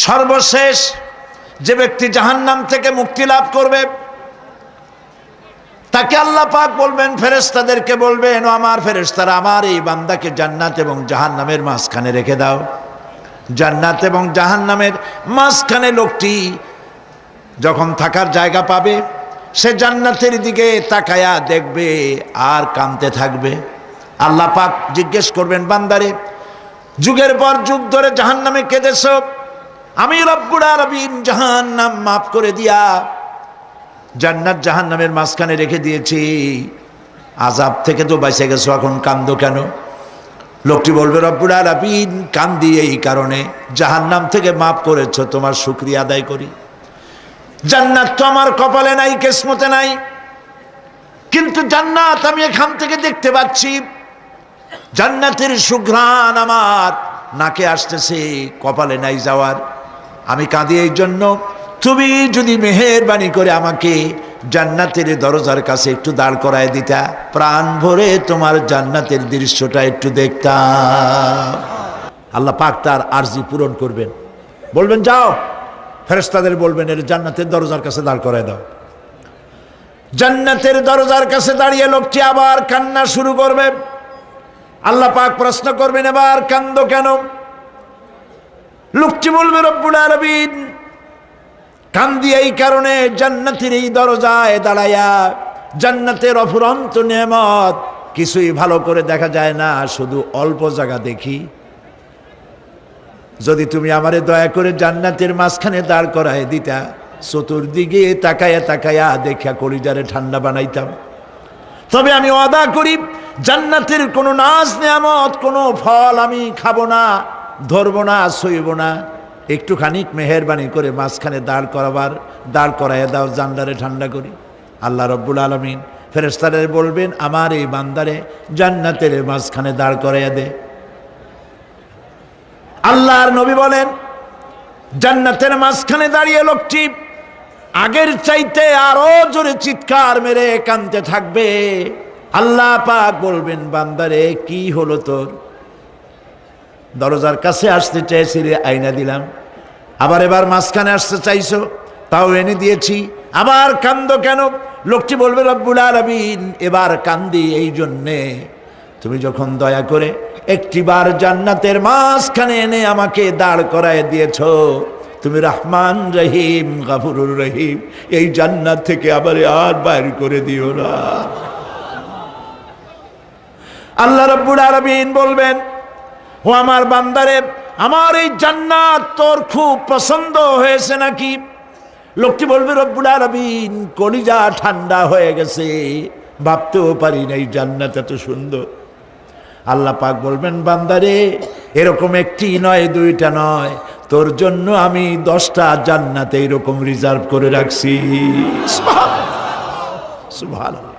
সর্বশেষ যে ব্যক্তি জাহান্নাম থেকে মুক্তি লাভ করবে তাকে আল্লাহ পাক বলবেন, ফেরেশতাদেরকে বলবেন, ও আমার ফেরেশতারা, আমার এই বান্দাকে জান্নাত এবং জাহান্নামের মাঝখানে রেখে দাও। জান্নাত এবং জাহান্নামের মাঝখানে লোকটি যখন থাকার জায়গা পাবে, সে জান্নাতের দিকে তাকায়া দেখবে আর কাঁদতে থাকবে। আল্লাহ পাক জিজ্ঞেস করবেন, বান্দারে, যুগের পর যুগ ধরে জাহান্নামে কেঁদেছ, আমি রব্বুল আলামিন জাহান্নাম মাফ করে দিয়া জান্নাত জাহান্নামের মাঝখানে রেখে দিয়েছি, আযাব থেকে তো বেঁচে গেছো, এখন কান্দো কেন? লোকটি বলবে, রব্বুল আলামিন কান্দি এই কারণে, জাহান্নাম থেকে মাফ করেছো, তোমার শুকরিয়া আদায় করি। জান্নাত তো আমার কপালে নাই, কিসমতে নাই, কিন্তু জান্নাত আমি এখান থেকে দেখতে পাচ্ছি, জান্নাতের সুঘ্রাণ আমার নাকে আসতেছে, কপালে নাই যাওয়ার। আমি কাঁদি এই জন্য, তুমি যদি মেহেরবানি করে আমাকে জান্নাতের দরজার কাছে একটু দাঁড় করায় দিতা, প্রাণ ভরে তোমার জান্নাতের দৃশ্যটা একটু দেখতাম। আল্লাহ পাক তার আরজি পূরণ করবেন, বলবেন যাও, ফেরেশতাদের বলবেন এর জান্নাতের দরজার কাছে দাঁড় করায় দাও। জান্নাতের দরজার কাছে দাঁড়িয়ে লোকটি আবার কান্না শুরু করবে। আল্লাহ পাক প্রশ্ন করবেন, এবার কান্দো কেন? লোকটি বলবে, রব্বুল আলামিন কান্দি এই কারণে, জান্নাতের এই দরজায় দাঁড়ায়া জান্নাতের অফুরন্ত নেয়ামত কিছুই ভালো করে দেখা যায় না, শুধু অল্প জায়গা দেখি। যদি তুমি আমারে দয়া করে জান্নাতের মাঝখানে দাঁড় করায় দিতা, চতুর্দিকে তাকায়া তাকায়া দেখা কলিজারে ঠান্ডা বানাইতাম। তবে আমি ওয়াদা করি, জান্নাতের কোনো নাজ নেয়ামত, কোনো ফল আমি খাবো না, ধরবো না, সইব না। একটুখানি মেহেরবানি করে মাঝখানে দাঁড় করাইয়া দাও, জান্নারে ঠান্ডা করি। আল্লাহ রব্বুল আলামিন ফেরেশতাদের বলবেন, আমার এই বান্দারে জান্নাতের মাঝখানে দাঁড় করাইয়া দে। আল্লাহর নবী বলেন, জান্নাতের মাঝখানে দাঁড়িয়ে লোকটি আগের চাইতে আরো জোরে চিৎকার মেরে কাঁদতে থাকবে। আল্লাহ পাক বলবেন, বান্দারে কি হলো তোর? দরজার কাছে আসতে চাইছিলে, আইনা দিলাম। আবার এবার মাঝখানে আসতে চাইছো, তাও এনে দিয়েছি, আবার কান্দো কেন? লোকটি বলবে, রব্বুল আলামিন এবার কান্দি এই জন্যে, তুমি যখন দয়া করে একটিবার জান্নাতের মাঝখানে এনে আমাকে দাঁড় করায় দিয়েছো, তুমি রহমান রহিম গফুরুর রহিম, এই জান্নাত থেকে আবার আর বাইর করে দিও না। আল্লাহ রাব্বুল আলামিন বলবেন, ও আমার বান্দারে, আমার এই জান্নাত তোর খুব পছন্দ হয়েছে নাকি? লোকটি বলবে, রব্বুল আলামিন কলিজা ঠান্ডা হয়ে গেছে, ভাবতেও পারি না এই জান্নাত এত সুন্দর। আল্লাহ পাক বলবেন, বান্দারে এরকম একটি নয়, দুইটা নয়, তোর জন্য আমি 10টা জান্নাত এইরকম রিজার্ভ করে রাখছি। সুবহানাল্লাহ, সুবহানাল্লাহ।